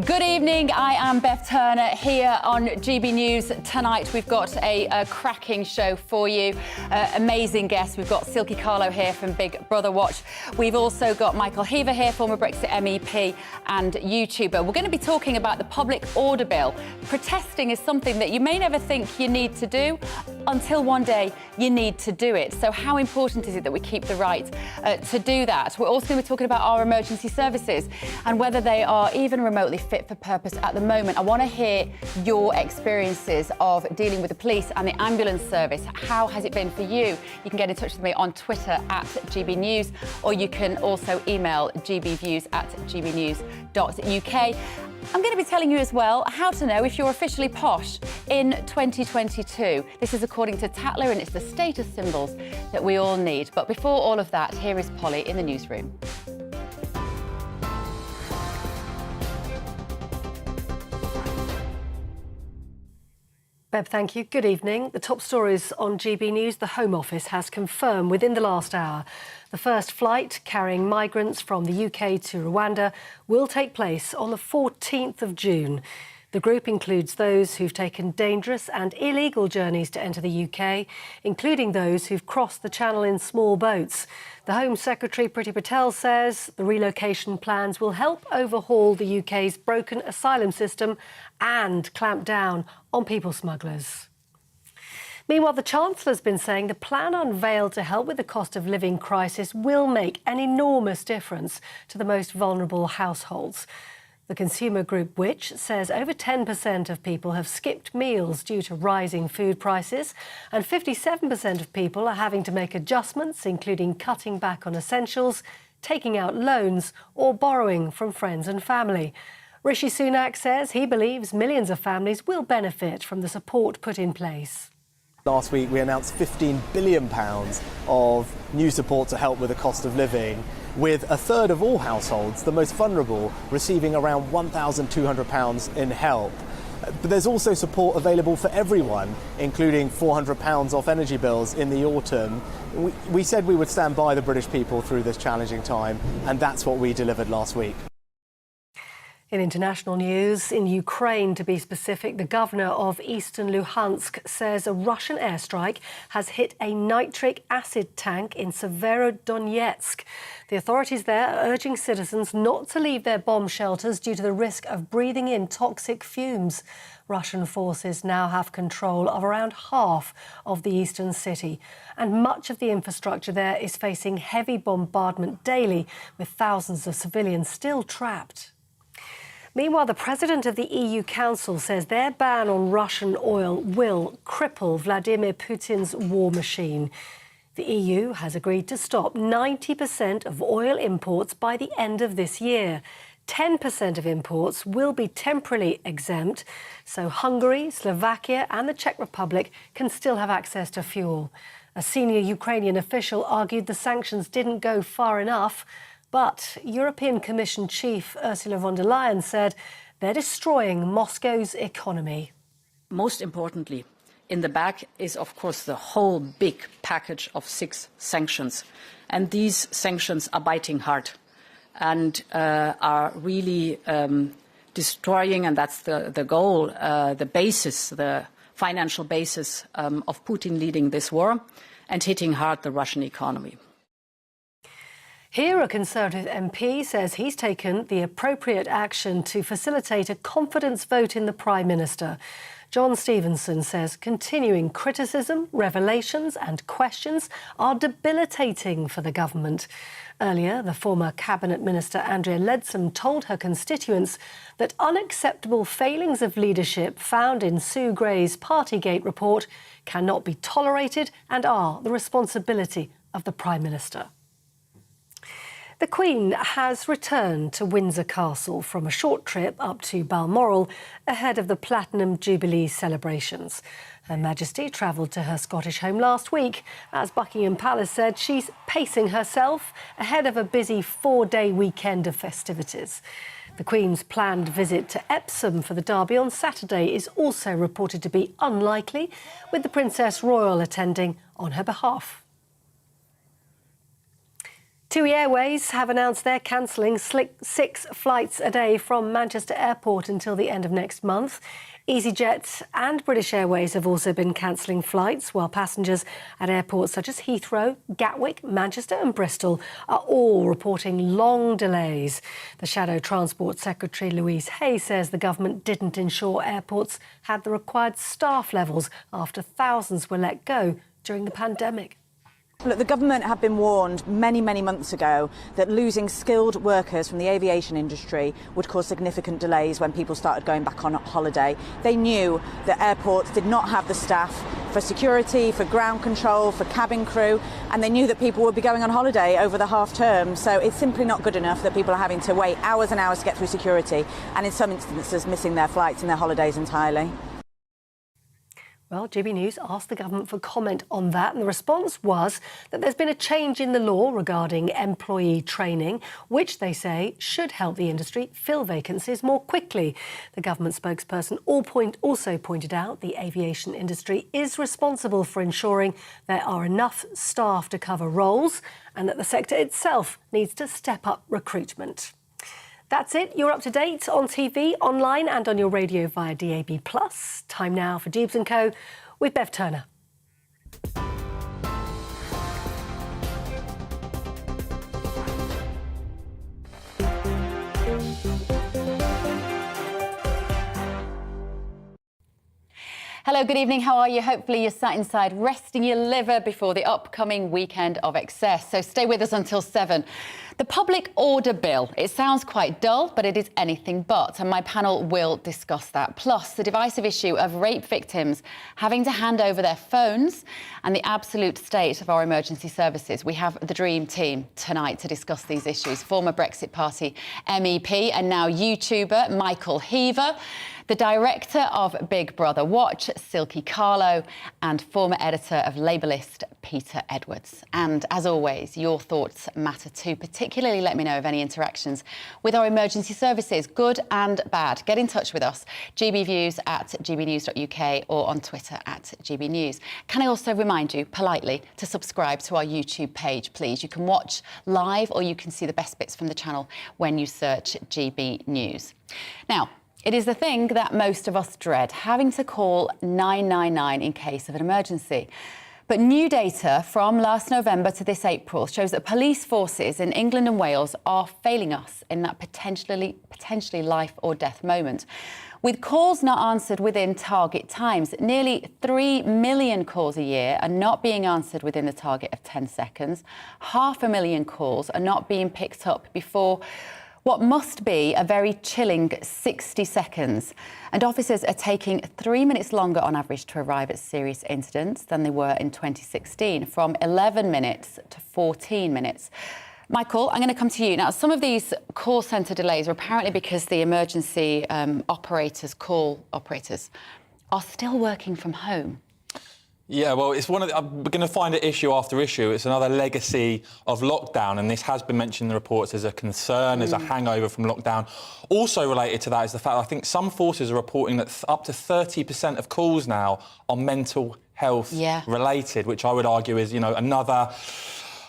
Good evening, I am Beth Turner here on GB News. Tonight we've got a cracking show for you. Amazing guests. We've got Silky Carlo here from Big Brother Watch. We've also got Michael Heaver here, former Brexit MEP and YouTuber. We're going to be talking about the public order bill. Protesting is something that you may never think you need to do until one day you need to do it. So how important is it that we keep the right to do that? We're also going to be talking about our emergency services and whether they are even remotely fit for purpose at the moment. I want to hear your experiences of dealing with the police and the ambulance service. How has it been for you? You can get in touch with me on Twitter at GBNews, or you can also email gbviews@gbnews.uk. I'm going to be telling you as well how to know if you're officially posh in 2022. This is according to Tatler, and it's the status symbols that we all need. But before all of that, here is Polly in the newsroom. Beb, thank you. Good evening. The top stories on GB News. The Home Office has confirmed within the last hour the first flight carrying migrants from the UK to Rwanda will take place on the 14th of June. The group includes those who've taken dangerous and illegal journeys to enter the UK, including those who've crossed the Channel in small boats. The Home Secretary, Priti Patel, says the relocation plans will help overhaul the UK's broken asylum system and clamp down on people smugglers. Meanwhile, the Chancellor's been saying the plan unveiled to help with the cost of living crisis will make an enormous difference to the most vulnerable households. The consumer group Which says over 10% of people have skipped meals due to rising food prices, and 57% of people are having to make adjustments, including cutting back on essentials, taking out loans or borrowing from friends and family. Rishi Sunak says he believes millions of families will benefit from the support put in place. Last week we announced £15 billion of new support to help with the cost of living, with a third of all households, the most vulnerable, receiving around £1,200 in help. But there's also support available for everyone, including £400 off energy bills in the autumn. We said we would stand by the British people through this challenging time, and that's what we delivered last week. In international news, in Ukraine, to be specific, the governor of eastern Luhansk says a Russian airstrike has hit a nitric acid tank in Severodonetsk. The authorities there are urging citizens not to leave their bomb shelters due to the risk of breathing in toxic fumes. Russian forces now have control of around half of the eastern city, and much of the infrastructure there is facing heavy bombardment daily, with thousands of civilians still trapped. Meanwhile, the president of the EU Council says their ban on Russian oil will cripple Vladimir Putin's war machine. The EU has agreed to stop 90% of oil imports by the end of this year. 10% of imports will be temporarily exempt, so Hungary, Slovakia and the Czech Republic can still have access to fuel. A senior Ukrainian official argued the sanctions didn't go far enough. But European Commission Chief Ursula von der Leyen said they're destroying Moscow's economy. Most importantly, in the back is, of course, the whole big package of 6 sanctions. And these sanctions are biting hard and are really destroying, and that's the goal, the basis, the financial basis of Putin leading this war, and hitting hard the Russian economy. Here, a Conservative MP says he's taken the appropriate action to facilitate a confidence vote in the Prime Minister. John Stevenson says continuing criticism, revelations and questions are debilitating for the government. Earlier, the former Cabinet Minister Andrea Leadsom told her constituents that unacceptable failings of leadership found in Sue Gray's Partygate report cannot be tolerated and are the responsibility of the Prime Minister. The Queen has returned to Windsor Castle from a short trip up to Balmoral ahead of the Platinum Jubilee celebrations. Her Majesty travelled to her Scottish home last week. As Buckingham Palace said, she's pacing herself ahead of a busy 4-day weekend of festivities. The Queen's planned visit to Epsom for the Derby on Saturday is also reported to be unlikely, with the Princess Royal attending on her behalf. TUI Airways have announced they're cancelling 6 flights a day from Manchester Airport until the end of next month. EasyJet and British Airways have also been cancelling flights, while passengers at airports such as Heathrow, Gatwick, Manchester and Bristol are all reporting long delays. The Shadow Transport Secretary Louise Hay says the government didn't ensure airports had the required staff levels after thousands were let go during the pandemic. Look, the government have been warned many months ago that losing skilled workers from the aviation industry would cause significant delays when people started going back on holiday. They knew that airports did not have the staff for security, for ground control, for cabin crew, and they knew that people would be going on holiday over the half term. So it's simply not good enough that people are having to wait hours and hours to get through security, and in some instances missing their flights and their holidays entirely. Well, GB News asked the government for comment on that, and the response was that there's been a change in the law regarding employee training, which they say should help the industry fill vacancies more quickly. The government spokesperson also pointed out the aviation industry is responsible for ensuring there are enough staff to cover roles and that the sector itself needs to step up recruitment. That's it. You're up to date on TV, online and on your radio via DAB+. Time now for Dewbs Co with Bev Turner. Hello, good evening. How are you? Hopefully you're sat inside resting your liver before the upcoming weekend of excess. So stay with us until 7. The public order bill. It sounds quite dull, but it is anything but. And my panel will discuss that. Plus, the divisive issue of rape victims having to hand over their phones and the absolute state of our emergency services. We have the dream team tonight to discuss these issues. Former Brexit Party MEP and now YouTuber Michael Heaver, the director of Big Brother Watch, Silky Carlo, and former editor of Labelist, Peter Edwards. And as always, your thoughts matter too. Particularly let me know of any interactions with our emergency services, good and bad. Get in touch with us, gbviews@gbnews.uk or on Twitter @gbnews. Can I also remind you, politely, to subscribe to our YouTube page, please? You can watch live or you can see the best bits from the channel when you search GB News. Now, it is the thing that most of us dread, having to call 999 in case of an emergency. But new data from last November to this April shows that police forces in England and Wales are failing us in that potentially life or death moment. With calls not answered within target times, nearly 3 million calls a year are not being answered within the target of 10 seconds. 500,000 calls are not being picked up before what must be a very chilling 60 seconds. And officers are taking 3 minutes longer on average to arrive at serious incidents than they were in 2016, from 11 minutes to 14 minutes. Michael, I'm going to come to you. Now, some of these call centre delays are apparently because the emergency call operators, are still working from home. Yeah, well, it's we're going to find it issue after issue. It's another legacy of lockdown, and this has been mentioned in the reports as a concern, as a hangover from lockdown. Also related to that is the fact I think some forces are reporting that up to 30% of calls now are mental health related, which I would argue is, another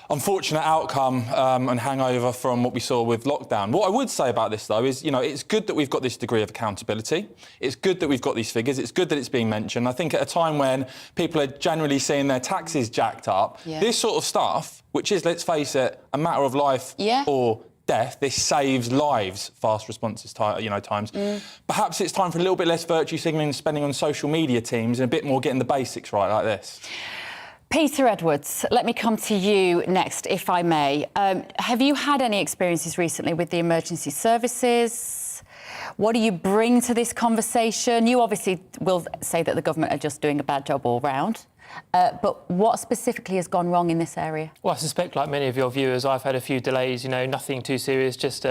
unfortunate outcome and hangover from what we saw with lockdown. What I would say about this, though, is, it's good that we've got this degree of accountability. It's good that we've got these figures. It's good that it's being mentioned. I think at a time when people are generally seeing their taxes jacked up, this sort of stuff, which is, let's face it, a matter of life or death, this saves lives, fast responses times. Perhaps it's time for a little bit less virtue signalling and spending on social media teams and a bit more getting the basics right like this. Peter Edwards, let me come to you next, if I may. Have you had any experiences recently with the emergency services? What do you bring to this conversation? You obviously will say that the government are just doing a bad job all round. But what specifically has gone wrong in this area? Well, I suspect, like many of your viewers, I've had a few delays, nothing too serious, just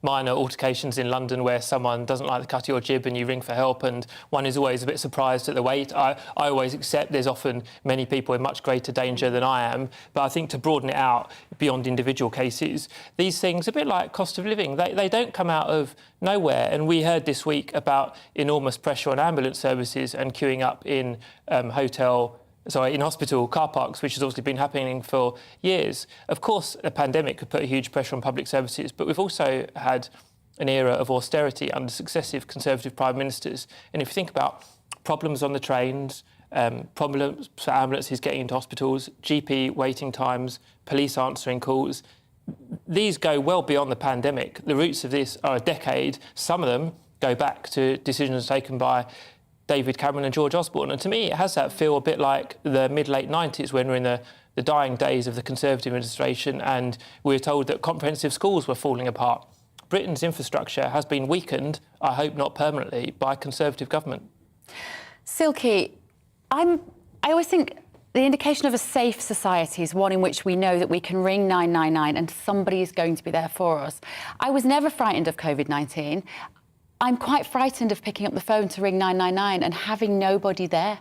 minor altercations in London where someone doesn't like the cut of your jib and you ring for help, and one is always a bit surprised at the wait. I always accept there's often many people in much greater danger than I am, but I think to broaden it out beyond individual cases, these things, a bit like cost of living, they don't come out of nowhere. And we heard this week about enormous pressure on ambulance services and queuing up in hotel in hospital car parks, which has obviously been happening for years. Of course, a pandemic could put a huge pressure on public services, but we've also had an era of austerity under successive Conservative Prime Ministers. And if you think about problems on the trains, problems for ambulances getting into hospitals, GP waiting times, police answering calls, these go well beyond the pandemic. The roots of this are a decade. Some of them go back to decisions taken by David Cameron and George Osborne. And to me, it has that feel a bit like the mid-late 90s when we're in the dying days of the Conservative administration and we were told that comprehensive schools were falling apart. Britain's infrastructure has been weakened, I hope not permanently, by Conservative government. Silky, I always think the indication of a safe society is one in which we know that we can ring 999 and somebody is going to be there for us. I was never frightened of COVID-19. I'm quite frightened of picking up the phone to ring 999 and having nobody there.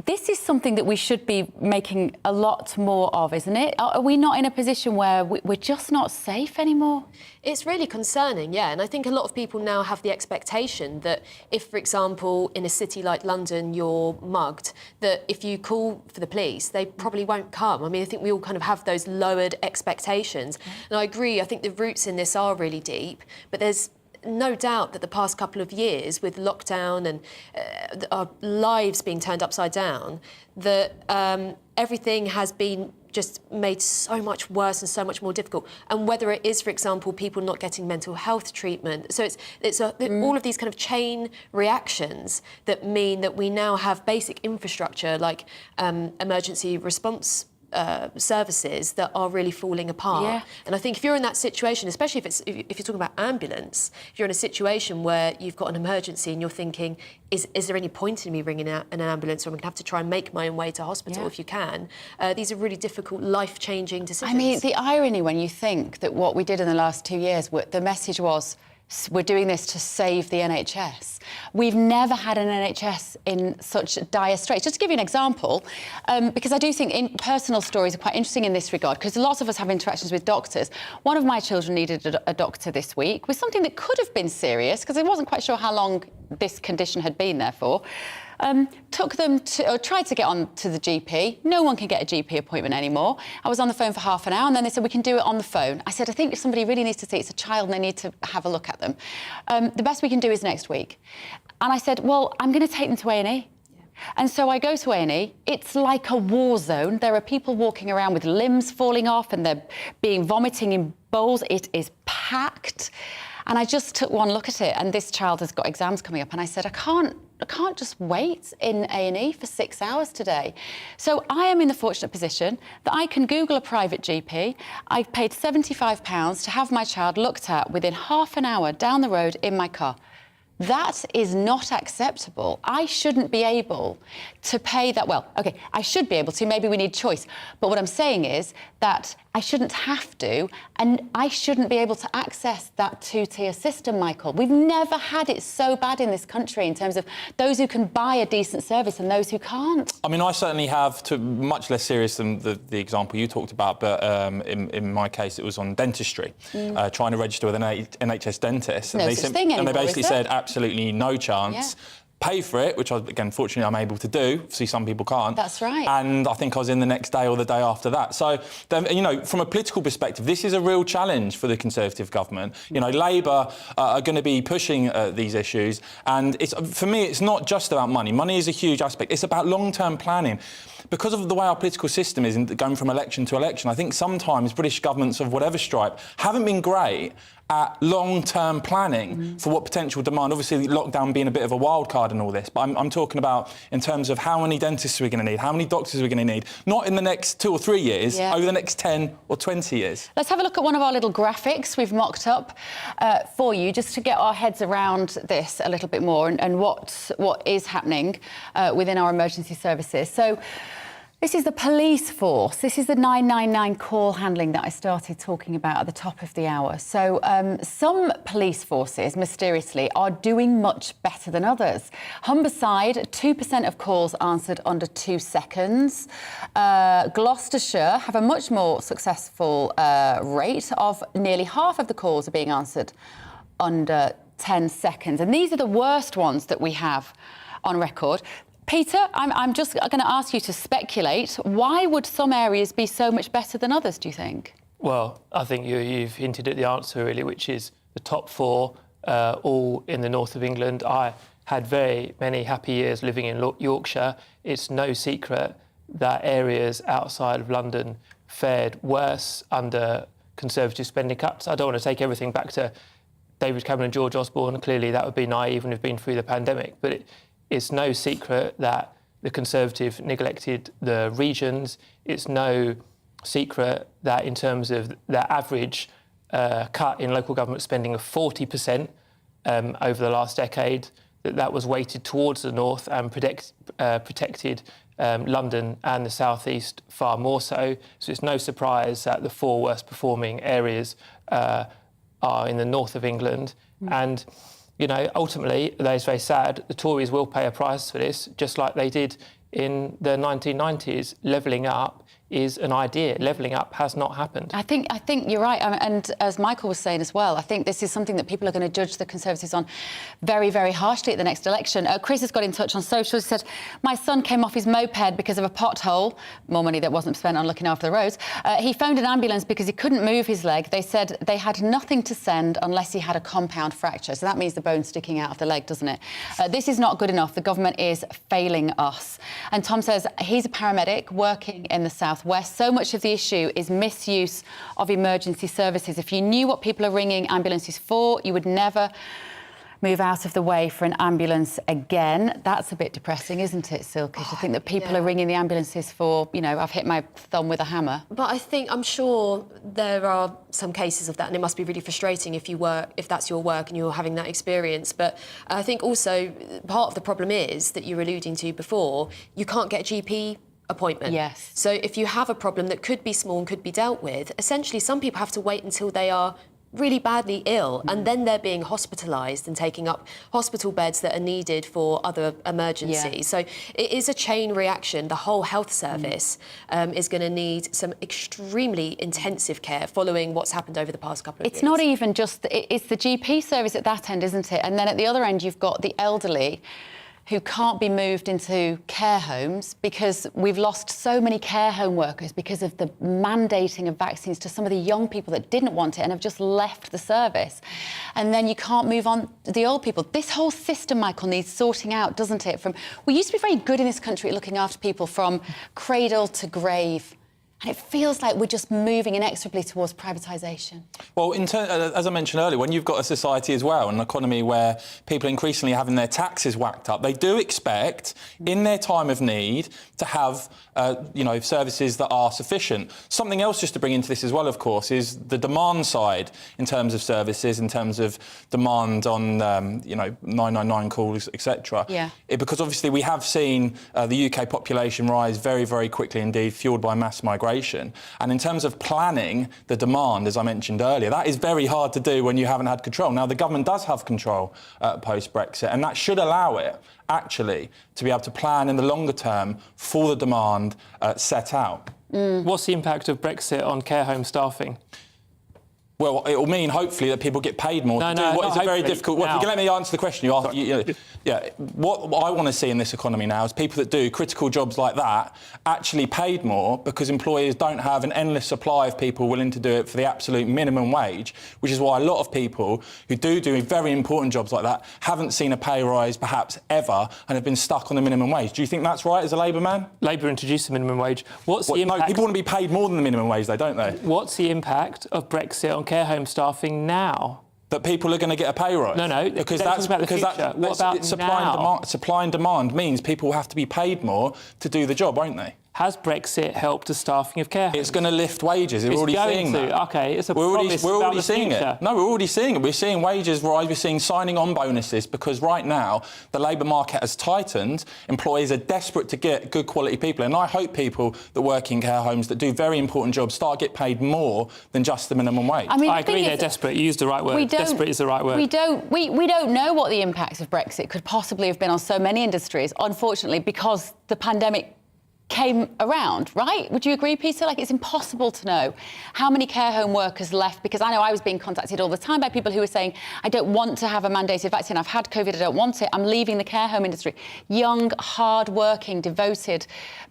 This is something that we should be making a lot more of, isn't it? Are we not in a position where we're just not safe anymore? It's really concerning, yeah. And I think a lot of people now have the expectation that if, for example, in a city like London, you're mugged, that if you call for the police, they probably won't come. I mean, I think we all kind of have those lowered expectations. And I agree, I think the roots in this are really deep, but there's no doubt that the past couple of years with lockdown and our lives being turned upside down, that everything has been just made so much worse and so much more difficult. And whether it is, for example, people not getting mental health treatment. So it's all of these kind of chain reactions that mean that we now have basic infrastructure like emergency response services that are really falling apart. Yeah. And I think if you're in that situation, especially if you're talking about ambulance, if you're in a situation where you've got an emergency and you're thinking, is there any point in me ringing out an ambulance, or I'm going to have to try and make my own way to hospital if you can? These are really difficult, life-changing decisions. I mean, the irony when you think that what we did in the last 2 years, the message was, we're doing this to save the NHS. We've never had an NHS in such dire straits. Just to give you an example, because I do think personal stories are quite interesting in this regard, because lots of us have interactions with doctors. One of my children needed a doctor this week with something that could have been serious, because I wasn't quite sure how long this condition had been there for. Took them to, or tried to get on to the GP. No one can get a GP appointment anymore. I was on the phone for half an hour and then they said, we can do it on the phone. I said, I think somebody really needs to see it's a child and they need to have a look at them. The best we can do is next week. And I said, well, I'm going to take them to A&E. And so I go to A&E. It's like a war zone. There are people walking around with limbs falling off and they're vomiting in bowls. It is packed. And I just took one look at it, and this child has got exams coming up, and I said, I can't just wait in A&E for 6 hours today. So I am in the fortunate position that I can Google a private GP. I've paid £75 to have my child looked at within half an hour down the road in my car. That is not acceptable. I shouldn't be able to pay that. Well, OK, I should be able to. Maybe we need choice. But what I'm saying is that I shouldn't have to, and I shouldn't be able to access that two-tier system, Michael. We've never had it so bad in this country in terms of those who can buy a decent service and those who can't. I mean, I certainly have, to much less serious than the example you talked about, but in my case, it was on dentistry, trying to register with an NHS dentist. No such thing anymore, and they basically is there? said, absolutely no chance. Yeah. Pay for it, which, again, fortunately, I'm able to do. Obviously, some people can't. That's right. And I think I was in the next day or the day after that. So, you know, from a political perspective, this is a real challenge for the Conservative government. You know, Labour are going to be pushing these issues. And for me, it's not just about money. Money is a huge aspect. It's about long-term planning. Because of the way our political system is going from election to election, I think sometimes British governments of whatever stripe haven't been great at long-term planning for what potential demand. Obviously, lockdown being a bit of a wild card and all this, but I'm talking about in terms of how many dentists we're going to need, how many doctors we're going to need, not in the next 2 or 3 years, over the next 10 or 20 years. Let's have a look at one of our little graphics we've mocked up for you, just to get our heads around this a little bit more and what is happening within our emergency services. So, this is the police force. This is the 999 call handling that I started talking about at the top of the hour. So some police forces, mysteriously, are doing much better than others. Humberside, 2% of calls answered under 2 seconds. Gloucestershire have a much more successful rate of nearly half of the calls are being answered under 10 seconds. And these are the worst ones that we have on record. Peter, I'm just going to ask you to speculate. Why would some areas be so much better than others, do you think? Well, I think you've hinted at the answer, really, which is the top 4, all in the north of England. I had very many happy years living in Yorkshire. It's no secret that areas outside of London fared worse under Conservative spending cuts. I don't want to take everything back to David Cameron and George Osborne. Clearly, that would be naive and have been through the pandemic. But it's no secret that the Conservative neglected the regions. It's no secret that in terms of the average cut in local government spending of 40% over the last decade, that was weighted towards the north and protected London and the South East far more so. So it's no surprise that the 4 worst performing areas are in the north of England. And, you know, ultimately, that is very sad. The Tories will pay a price for this, just like they did in the 1990s. Levelling up is an idea. Levelling up has not happened. I think you're right. And as Michael was saying as well, I think this is something that people are going to judge the Conservatives on very, very harshly at the next election. Chris has got in touch on social. He said, my son came off his moped because of a pothole, more money that wasn't spent on looking after the roads. He phoned an ambulance because he couldn't move his leg. They said they had nothing to send unless he had a compound fracture. So that means the bone sticking out of the leg, doesn't it? This is not good enough. The government is failing us. And Tom says he's a paramedic working in the South West. So much of the issue is misuse of emergency services. If you knew what people are ringing ambulances for, you would never move out of the way for an ambulance again. That's a bit depressing, isn't it, Silky? To think that people are ringing the ambulances for, you know, I've hit my thumb with a hammer. But I'm sure there are some cases of that, and it must be really frustrating if that's your work and you're having that experience. But I think also part of the problem is that you're alluding to before, you can't get a GP appointment. Yes. So if you have a problem that could be small and could be dealt with, essentially some people have to wait until they are really badly ill and then they're being hospitalised and taking up hospital beds that are needed for other emergencies. Yeah. So it is a chain reaction. The whole health service is going to need some extremely intensive care following what's happened over the past couple of years. It's not even just... It's the GP service at that end, isn't it? And then at the other end, you've got the elderly who can't be moved into care homes because we've lost so many care home workers because of the mandating of vaccines to some of the young people that didn't want it and have just left the service. And then you can't move on to the old people. This whole system, Michael, needs sorting out, doesn't it? We used to be very good in this country at looking after people from cradle to grave. And it feels like we're just moving inexorably towards privatisation. Well, as I mentioned earlier, when you've got a society as well, an economy where people are increasingly having their taxes whacked up, they do expect, in their time of need, to have, services that are sufficient. Something else just to bring into this as well, of course, is the demand side in terms of services, in terms of demand on, 999 calls, etc. Yeah. Because obviously we have seen the UK population rise very, very quickly indeed, fuelled by mass migration. And in terms of planning the demand, as I mentioned earlier, that is very hard to do when you haven't had control. Now, the government does have control post-Brexit, and that should allow it, actually, to be able to plan in the longer term for the demand set out. What's the impact of Brexit on care home staffing? Well, it will mean, hopefully, that people get paid more to do what is a very difficult... Well, if you can let me answer the question you asked... What I want to see in this economy now is people that do critical jobs like that actually paid more because employers don't have an endless supply of people willing to do it for the absolute minimum wage, which is why a lot of people who do very important jobs like that haven't seen a pay rise, perhaps, ever, and have been stuck on the minimum wage. Do you think that's right as a Labour man? Labour introduced the minimum wage. What's the impact... No, people want to be paid more than the minimum wage, though, don't they? What's the impact of Brexit on care home staffing now? That people are going to get a pay rise. No, because that's about the future. What about supply and demand means people will have to be paid more to do the job, won't they? Has Brexit helped the staffing of care homes? It's going to lift wages. We're already seeing that. OK, it's a promise. We're already seeing it. No, we're already seeing it. We're seeing wages rise. We're seeing signing on bonuses because right now the labour market has tightened. Employees are desperate to get good quality people, and I hope people that work in care homes that do very important jobs start to get paid more than just the minimum wage. I mean, I agree they're desperate. You used the right word. Desperate is the right word. We don't know what the impact of Brexit could possibly have been on so many industries, unfortunately, because the pandemic came around, right? Would you agree, Peter? Like, it's impossible to know how many care home workers left, because I know I was being contacted all the time by people who were saying, I don't want to have a mandated vaccine. I've had COVID, I don't want it. I'm leaving the care home industry. Young, hard-working, devoted,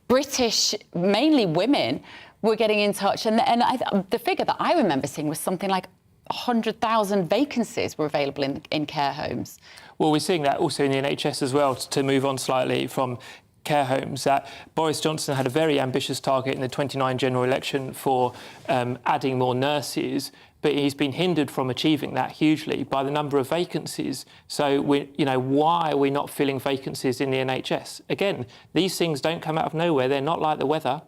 British, mainly women, were getting in touch. And the figure that I remember seeing was something like 100,000 vacancies were available in care homes. Well, we're seeing that also in the NHS as well, to move on slightly from care homes, that Boris Johnson had a very ambitious target in the 29 general election for adding more nurses, but he's been hindered from achieving that hugely by the number of vacancies. So, why are we not filling vacancies in the NHS? Again, these things don't come out of nowhere. They're not like the weather.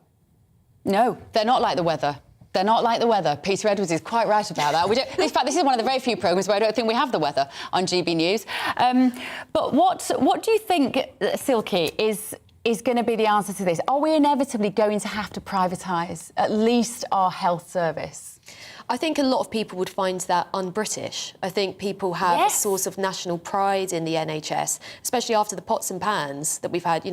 No, they're not like the weather. They're not like the weather. Peter Edwards is quite right about that. In fact, this is one of the very few programmes where I don't think we have the weather on GB News. But what do you think, Silky, is going to be the answer to this? Are we inevitably going to have to privatise at least our health service? I think a lot of people would find that un-British. I think people have a source of national pride in the NHS, especially after the pots and pans that we've had,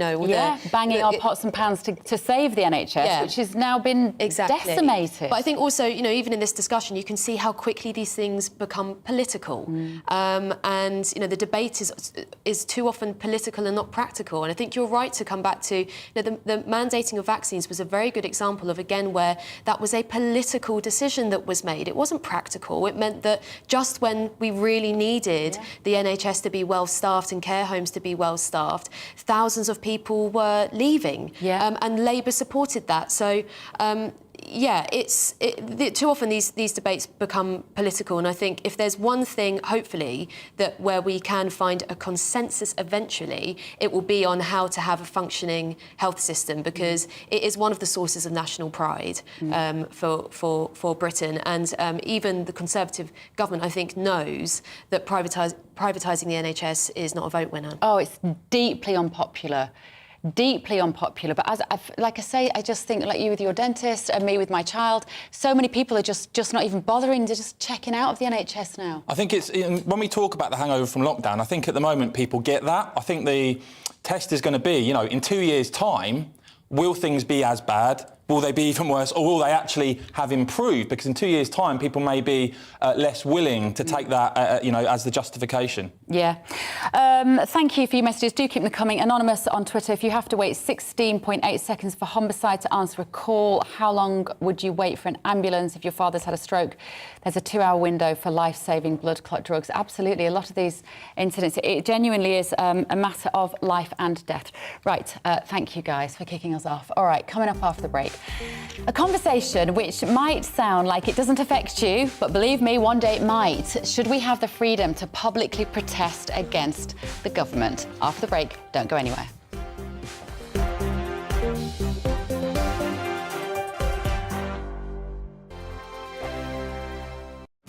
banging our pots and pans to save the NHS, which has now been decimated. But I think also, even in this discussion, you can see how quickly these things become political. And, the debate is too often political and not practical. And I think you're right to come back to, the mandating of vaccines was a very good example of, again, where that was a political decision that was made. It wasn't practical. It meant that just when we really needed the NHS to be well-staffed and care homes to be well-staffed, thousands of people were leaving. And Labour supported that. So, too often these debates become political, and I think if there's one thing, hopefully, where we can find a consensus eventually, it will be on how to have a functioning health system, because it is one of the sources of national pride for Britain, and even the Conservative government, I think, knows that privatising the NHS is not a vote winner. Oh, it's deeply unpopular. But like I say, I just think, like you with your dentist and me with my child, so many people are just not even bothering. They're just checking out of the NHS now. I think when we talk about the hangover from lockdown, I think at the moment people get that. I think the test is going to be, in 2 years' time, will things be as bad? Will they be even worse, or will they actually have improved? Because in 2 years' time, people may be less willing to take that, as the justification. Yeah. Thank you for your messages. Do keep them coming. Anonymous on Twitter, if you have to wait 16.8 seconds for homicide to answer a call, how long would you wait for an ambulance if your father's had a stroke? There's a 2-hour window for life-saving blood clot drugs. Absolutely. A lot of these incidents, it genuinely is a matter of life and death. Right. Thank you, guys, for kicking us off. All right, coming up after the break. A conversation which might sound like it doesn't affect you, but believe me, one day it might. Should we have the freedom to publicly protest against the government? After the break, don't go anywhere.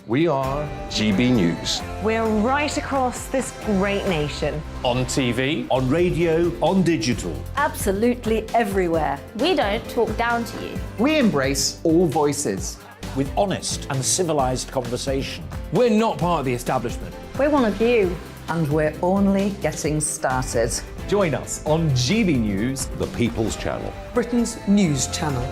We are GB News. We're right across this great nation. On TV, on radio, on digital. Absolutely everywhere. We don't talk down to you. We embrace all voices. With honest and civilised conversation. We're not part of the establishment. We're one of you. And we're only getting started. Join us on GB News, the People's Channel. Britain's news channel.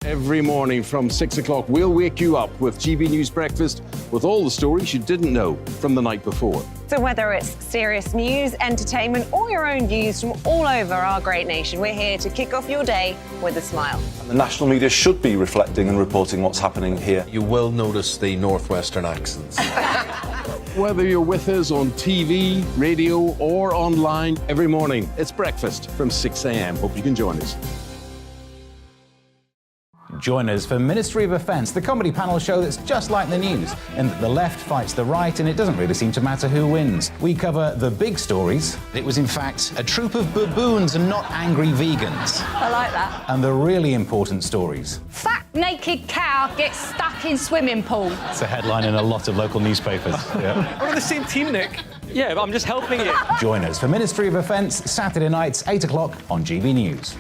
Every morning from 6 o'clock, we'll wake you up with GB News Breakfast with all the stories you didn't know from the night before. So whether it's serious news, entertainment, or your own views from all over our great nation, we're here to kick off your day with a smile. And the national media should be reflecting and reporting what's happening here. You will notice the northwestern accents. Whether you're with us on TV, radio, or online, every morning, it's breakfast from 6 a.m. Hope you can join us. Join us for Ministry of Offence, the comedy panel show that's just like the news, in that the left fights the right and it doesn't really seem to matter who wins. We cover the big stories. It was in fact a troop of baboons and not angry vegans. I like that. And the really important stories. Fat naked cow gets stuck in swimming pool. It's a headline in a lot of local newspapers. Yeah. We're on the same team, Nick. Yeah, but I'm just helping you. Join us for Ministry of Offence, Saturday nights, 8 o'clock on GB News.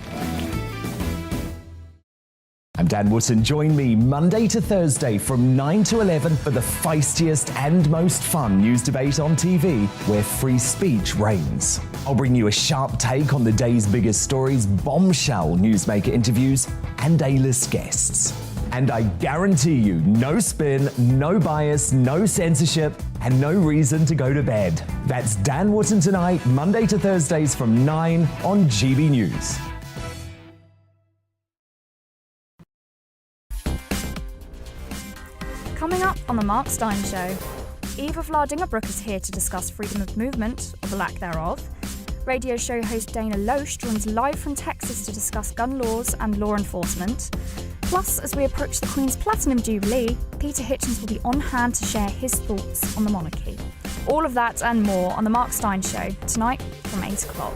I'm Dan Wootton. Join me Monday to Thursday from 9 to 11 for the feistiest and most fun news debate on TV, where free speech reigns. I'll bring you a sharp take on the day's biggest stories, bombshell newsmaker interviews, and A-list guests. And I guarantee you, no spin, no bias, no censorship, and no reason to go to bed. That's Dan Wootton Tonight, Monday to Thursdays from 9 on GB News. Coming up on The Mark Steyn Show, Eva Vladingerbroek is here to discuss freedom of movement, or the lack thereof. Radio show host Dana Loesch joins live from Texas to discuss gun laws and law enforcement. Plus, as we approach the Queen's Platinum Jubilee, Peter Hitchens will be on hand to share his thoughts on the monarchy. All of that and more on The Mark Steyn Show, tonight from 8 o'clock.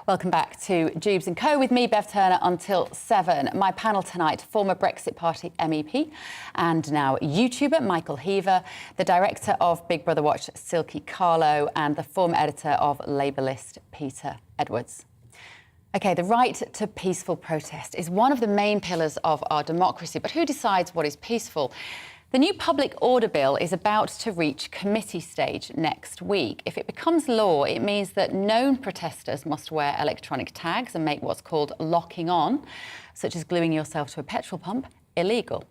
Welcome back to Dewbs Co with me, Bev Turner, until 7. My panel tonight, former Brexit Party MEP and now YouTuber Michael Heaver, the director of Big Brother Watch, Silky Carlo, and the former editor of Labour List, Peter Edwards. OK, the right to peaceful protest is one of the main pillars of our democracy, but who decides what is peaceful? The new public order bill is about to reach committee stage next week. If it becomes law, it means that known protesters must wear electronic tags and make what's called locking on, such as gluing yourself to a petrol pump, illegal.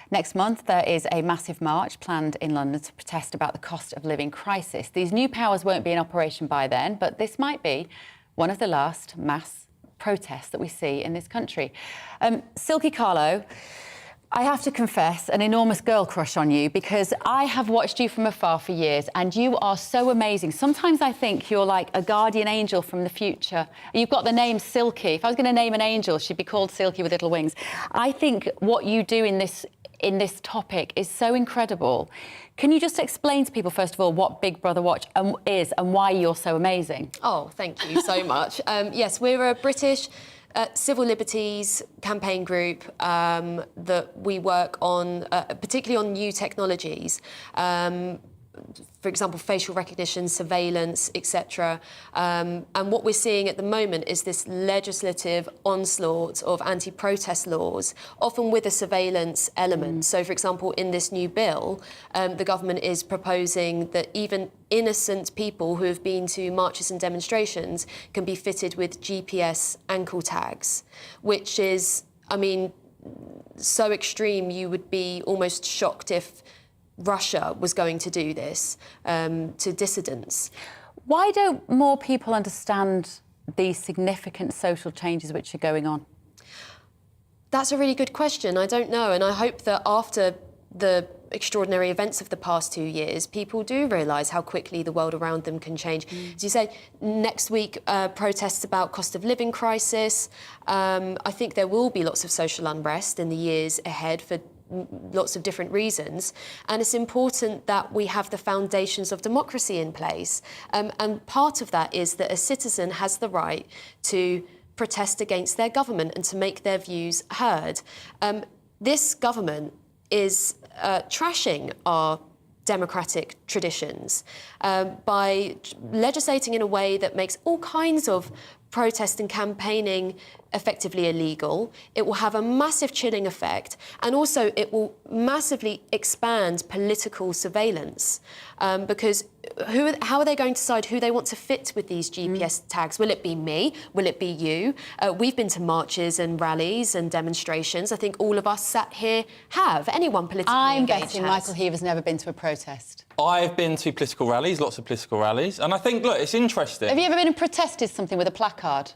Next month, there is a massive march planned in London to protest about the cost of living crisis. These new powers won't be in operation by then, but this might be one of the last mass protests that we see in this country. Silky Carlo, I have to confess an enormous girl crush on you, because I have watched you from afar for years and you are so amazing. Sometimes I think you're like a guardian angel from the future. You've got the name Silky. If I was going to name an angel, she'd be called Silky with little wings. I think what you do in this topic is so incredible. Can you just explain to people, first of all, what Big Brother Watch is and why you're so amazing? Oh, thank you so much. Yes, we're a British civil liberties campaign group that we work on, particularly on new technologies. For example, facial recognition, surveillance, etc. And what we're seeing at the moment is this legislative onslaught of anti-protest laws, often with a surveillance element. So, for example, in this new bill, the government is proposing that even innocent people who have been to marches and demonstrations can be fitted with GPS ankle tags, which is, I mean, so extreme you would be almost shocked if Russia was going to do this to dissidents. Why don't more people understand these significant social changes which are going on? That's a really good question. I don't know, and I hope that after the extraordinary events of the past 2 years, people do realise how quickly the world around them can change. As you say, next week, protests about cost of living crisis. I think there will be lots of social unrest in the years ahead for lots of different reasons, and it's important that we have the foundations of democracy in place, and part of that is that a citizen has the right to protest against their government and to make their views heard. This government is trashing our democratic traditions by legislating in a way that makes all kinds of protest and campaigning effectively illegal. It will have a massive chilling effect, and also it will massively expand political surveillance, because how are they going to decide who they want to fit with these GPS tags? Will it be me? Will it be you? We've been to marches and rallies and demonstrations. I think all of us sat here have. Anyone politically engaged has. I'm betting Michael Heaver's never been to a protest. I've been to political rallies, lots of political rallies, and I think, look, it's interesting. Have you ever been and protested something with a placard?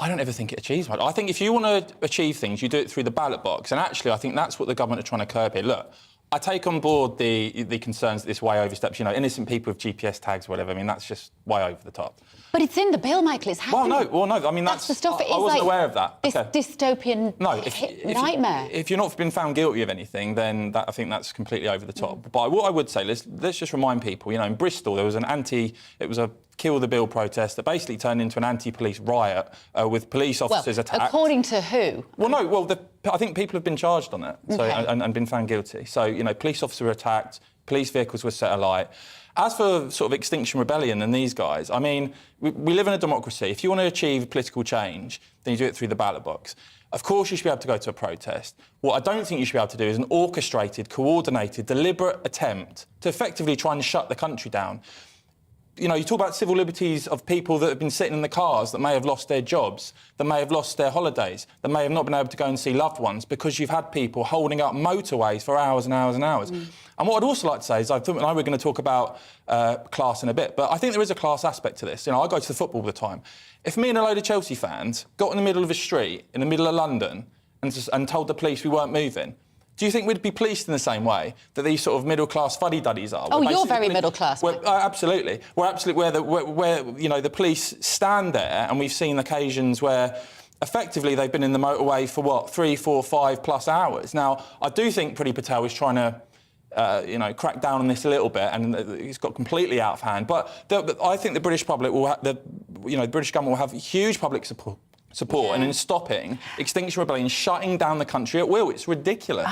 I don't ever think it achieves much. I think if you want to achieve things, you do it through the ballot box, and actually I think that's what the government are trying to curb here. Look, I take on board the concerns that this way oversteps, you know, innocent people with GPS tags or whatever. I mean, that's just way over the top. But it's in the bill, Michael, it's happening. Well, no, I mean, that's the stuff. I wasn't aware of that. This dystopian nightmare. If you're not been found guilty of anything, then I think that's completely over the top. But what I would say, let's just remind people, you know, in Bristol there was it was a Kill the Bill protest that basically turned into an anti-police riot with police officers attacked. According to who? Well, no, I think people have been charged on it and been found guilty. So, you know, police officers were attacked, police vehicles were set alight. As for sort of Extinction Rebellion and these guys, I mean, we live in a democracy. If you want to achieve political change, then you do it through the ballot box. Of course, you should be able to go to a protest. What I don't think you should be able to do is an orchestrated, coordinated, deliberate attempt to effectively try and shut the country down. You know, you talk about civil liberties of people that have been sitting in the cars, that may have lost their jobs, that may have lost their holidays, that may have not been able to go and see loved ones because you've had people holding up motorways for hours and hours and hours. And what I'd also like to say is, I know we're going to talk about class in a bit, but I think there is a class aspect to this. You know, I go to the football all the time. If me and a load of Chelsea fans got in the middle of a street, in the middle of London, and told the police we weren't moving, do you think we'd be policed in the same way that these sort of middle-class fuddy-duddies are? Oh, you're very middle-class. Absolutely. We're absolutely where you know, the police stand there, and we've seen occasions where effectively they've been in the motorway for, what, 3, 4, 5+ hours. Now, I do think Priti Patel is trying to you know, crack down on this a little bit, and he's got completely out of hand. But I think the British public will, the British government will have huge public support and in stopping Extinction Rebellion shutting down the country at will. It's ridiculous.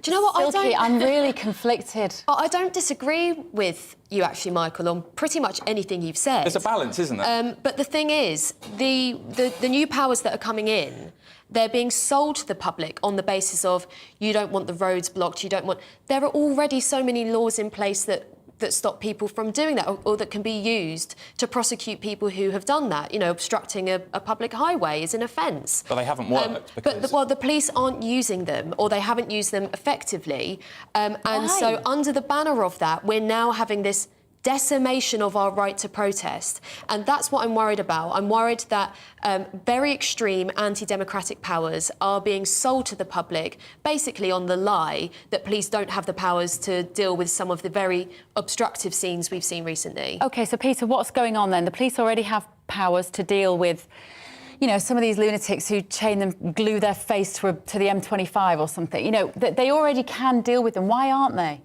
Do you know what? Silky, I'm really conflicted. I don't disagree with you, actually, Michael, on pretty much anything you've said. There's a balance, isn't there? But the thing is, the new powers that are coming in, they're being sold to the public on the basis of you don't want the roads blocked, you don't want... There are already so many laws in place that stop people from doing that, or that can be used to prosecute people who have done that. You know, obstructing a public highway is an offence. But they haven't worked because... But the police aren't using them, or they haven't used them effectively. And so under the banner of that, we're now having this decimation of our right to protest. And that's what I'm worried about. I'm worried that very extreme anti-democratic powers are being sold to the public, basically on the lie that police don't have the powers to deal with some of the very obstructive scenes we've seen recently. OK, so, Peter, what's going on then? The police already have powers to deal with, you know, some of these lunatics who chain them, glue their face to the M25 or something. You know, they already can deal with them. Why aren't they?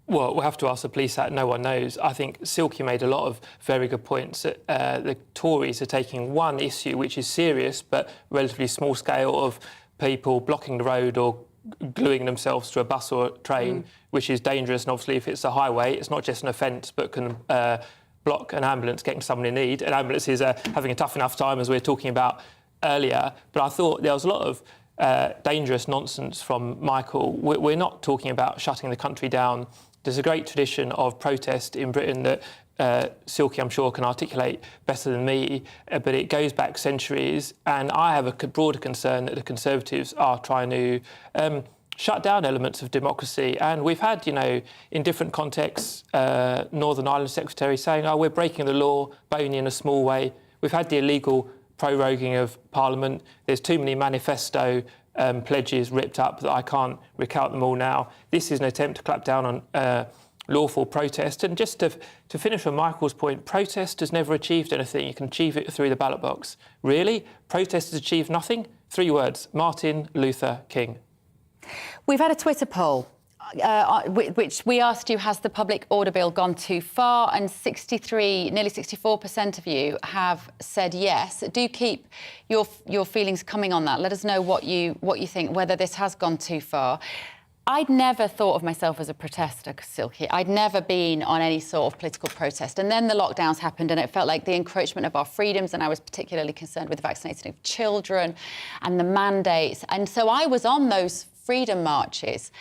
Well, we'll have to ask the police that. No one knows. I think Silky made a lot of very good points. The Tories are taking one issue, which is serious, but relatively small scale, of people blocking the road or gluing themselves to a bus or a train, which is dangerous. And obviously, if it's a highway, it's not just an offence, but can block an ambulance getting someone in need. And ambulances are having a tough enough time, as we were talking about earlier. But I thought there was a lot of dangerous nonsense from Michael. We're not talking about shutting the country down. There's a great tradition of protest in Britain that Silky, I'm sure, can articulate better than me, but it goes back centuries, and I have a broader concern that the Conservatives are trying to shut down elements of democracy. And we've had, you know, in different contexts, Northern Ireland Secretary saying, oh, we're breaking the law, but only in a small way. We've had the illegal proroguing of Parliament. There's too many manifesto pledges ripped up that I can't recount them all now. This is an attempt to clap down on lawful protest. And just to finish on Michael's point, protest has never achieved anything. You can achieve it through the ballot box. Really? Protest has achieved nothing? 3 words: Martin Luther King. We've had a Twitter poll, which we asked you, has the public order bill gone too far? And nearly 64% of you have said yes. Do keep your feelings coming on that. Let us know what you think, whether this has gone too far. I'd never thought of myself as a protester, Silky. I'd never been on any sort of political protest. And then the lockdowns happened, and it felt like the encroachment of our freedoms, and I was particularly concerned with the vaccinating of children and the mandates. And so I was on those freedom marches,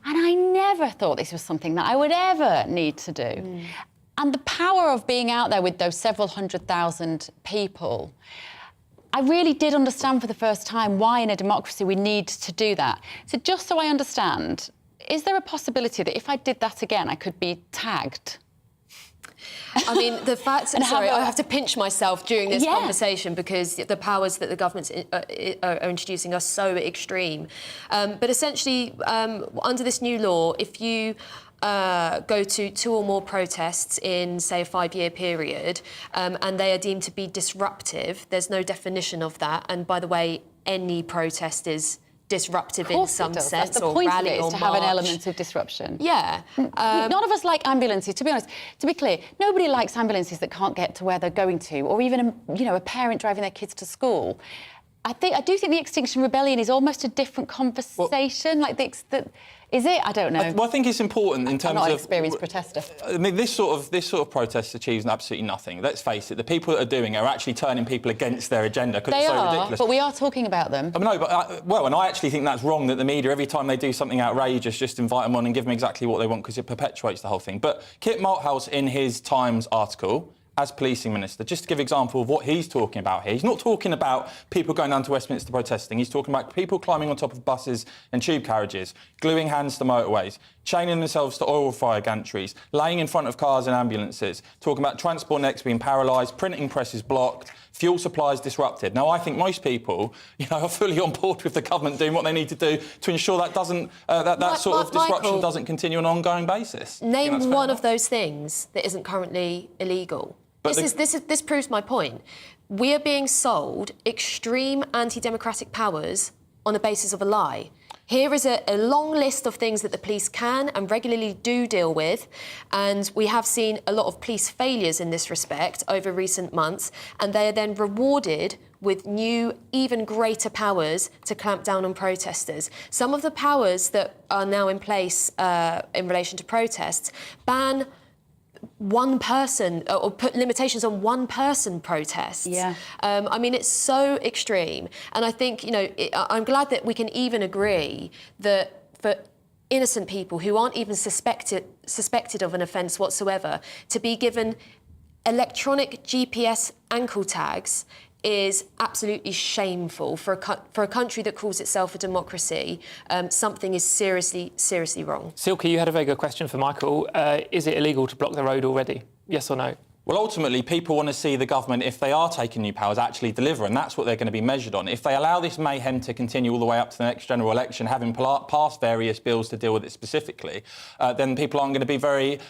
and I never thought this was something that I would ever need to do. And the power of being out there with those several 100,000 people, I really did understand for the first time why in a democracy we need to do that. So just so I understand, is there a possibility that if I did that again, I could be tagged? I mean, the fact... Sorry, I have to pinch myself during this conversation because the powers that the government are introducing are so extreme. But essentially, under this new law, if you go to 2 or more protests in, say, a 5-year period, and they are deemed to be disruptive, there's no definition of that. And by the way, any protest is disruptive in some sense, or rally or march. To have an element of disruption. Yeah. None of us like ambulances, to be honest. To be clear, nobody likes ambulances that can't get to where they're going to, or even, a parent driving their kids to school. I do think the Extinction Rebellion is almost a different conversation. Is it? I don't know. Well, I think it's important in terms of... I'm not an experienced protester. I mean, this sort of protest achieves absolutely nothing. Let's face it, the people that are doing it are actually turning people against their agenda because it's so ridiculous. But we are talking about them. No, but, and I actually think that's wrong that the media, every time they do something outrageous, just invite them on and give them exactly what they want because it perpetuates the whole thing. But Kit Malthouse, in his Times article, as policing minister, just to give an example of what he's talking about here. He's not talking about people going down to Westminster protesting. He's talking about people climbing on top of buses and tube carriages, gluing hands to motorways, chaining themselves to oil fire gantries, laying in front of cars and ambulances, talking about transport networks being paralysed, printing presses blocked, fuel supplies disrupted. Now, I think most people, are fully on board with the government doing what they need to do to ensure that doesn't that sort of disruption doesn't continue on an ongoing basis. Name one of those things that isn't currently illegal. This proves my point. We are being sold extreme anti-democratic powers on the basis of a lie. Here is a long list of things that the police can and regularly do deal with, and we have seen a lot of police failures in this respect over recent months, and they are then rewarded with new, even greater powers to clamp down on protesters. Some of the powers that are now in place in relation to protests ban one person or put limitations on one person protests. Yeah. I mean, it's so extreme. And I think, I'm glad that we can even agree that for innocent people who aren't even suspected of an offence whatsoever, to be given electronic GPS ankle tags is absolutely shameful for a country that calls itself a democracy. Something is seriously wrong. Silky, you had a very good question for Michael. Is it illegal to block the road already? Yes or no? Well, ultimately, people want to see the government, if they are taking new powers, actually deliver, and that's what they're going to be measured on. If they allow this mayhem to continue all the way up to the next general election, having passed various bills to deal with it specifically, then people aren't going to be very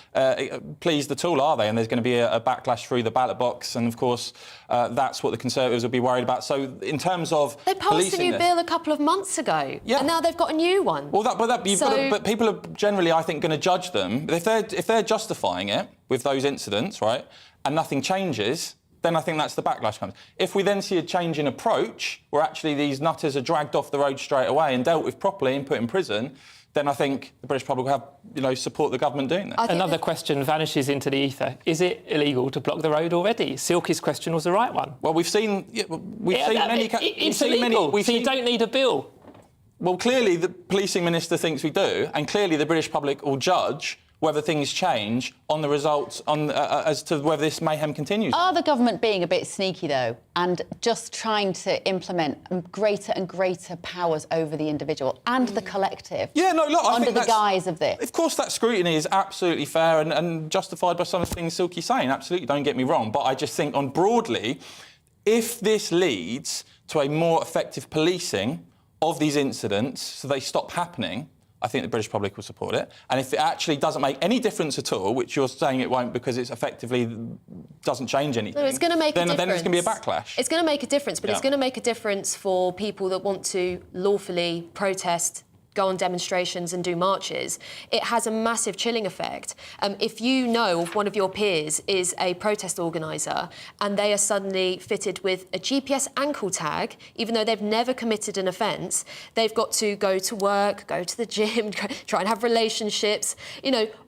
pleased at all, are they? And there's going to be a backlash through the ballot box, and, of course, that's what the Conservatives will be worried about. So, in terms of they passed a new bill a couple of months ago, and now they've got a new one. Well, but people are generally, I think, going to judge them. If they're justifying it with those incidents, right, and nothing changes, then I think that's the backlash comes. If we then see a change in approach, where actually these nutters are dragged off the road straight away and dealt with properly and put in prison, then I think the British public will have, support the government doing that. Another question vanishes into the ether. Is it illegal to block the road already? Silky's question was the right one. Well, we've seen many... It's illegal, so you don't need a bill. Well, clearly the policing minister thinks we do, and clearly the British public will judge whether things change on the results as to whether this mayhem continues. Are the government being a bit sneaky, though, and just trying to implement greater and greater powers over the individual and the collective? Yeah, no, look, I think under the guise of this. Of course, that scrutiny is absolutely fair and justified by some of the things Silky's saying. Absolutely, don't get me wrong. But I just think, on broadly, if this leads to a more effective policing of these incidents so they stop happening, I think the British public will support it. And if it actually doesn't make any difference at all, which you're saying it won't because it effectively doesn't change anything, no, it's going to make a difference. Then it's going to be a backlash. It's going to make a difference, but it's going to make a difference for people that want to lawfully protest, go on demonstrations and do marches. It has a massive chilling effect. If you know one of your peers is a protest organiser and they are suddenly fitted with a GPS ankle tag, even though they've never committed an offence, they've got to go to work, go to the gym, try and have relationships,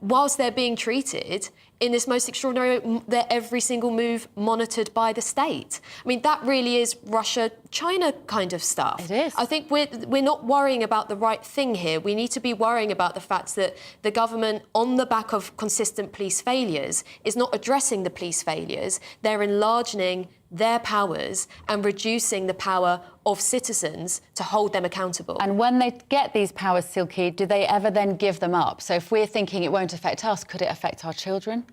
whilst they're being treated in this most extraordinary way, their every single move monitored by the state. I mean, that really is Russia-China kind of stuff. It is. I think we're not worrying about the right thing here. We need to be worrying about the fact that the government, on the back of consistent police failures, is not addressing the police failures. They're enlarging their powers and reducing the power of citizens to hold them accountable. And when they get these powers, Silky, do they ever then give them up? So if we're thinking it won't affect us, could it affect our children?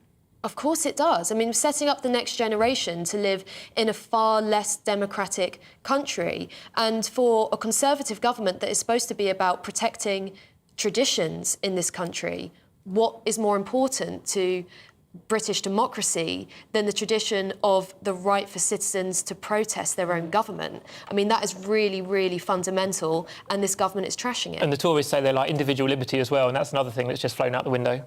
Of course it does. I mean, setting up the next generation to live in a far less democratic country, and for a Conservative government that is supposed to be about protecting traditions in this country, what is more important to British democracy than the tradition of the right for citizens to protest their own government? I mean, that is really, really fundamental, and this government is trashing it. And the Tories say they like individual liberty as well, and that's another thing that's just flown out the window.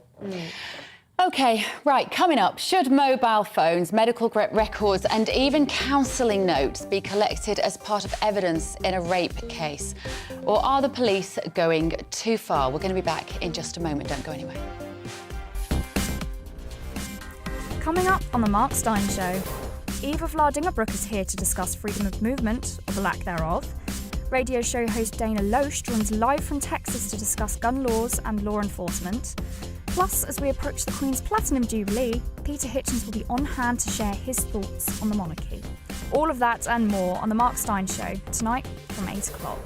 OK, right, coming up, should mobile phones, medical records and even counselling notes be collected as part of evidence in a rape case? Or are the police going too far? We're going to be back in just a moment. Don't go anywhere. Coming up on The Mark Steyn Show, Eva Vlaardingerbroek is here to discuss freedom of movement, or the lack thereof. Radio show host Dana Loesch joins live from Texas to discuss gun laws and law enforcement. Plus, as we approach the Queen's Platinum Jubilee, Peter Hitchens will be on hand to share his thoughts on the monarchy. All of that and more on The Mark Steyn Show, tonight from 8 o'clock.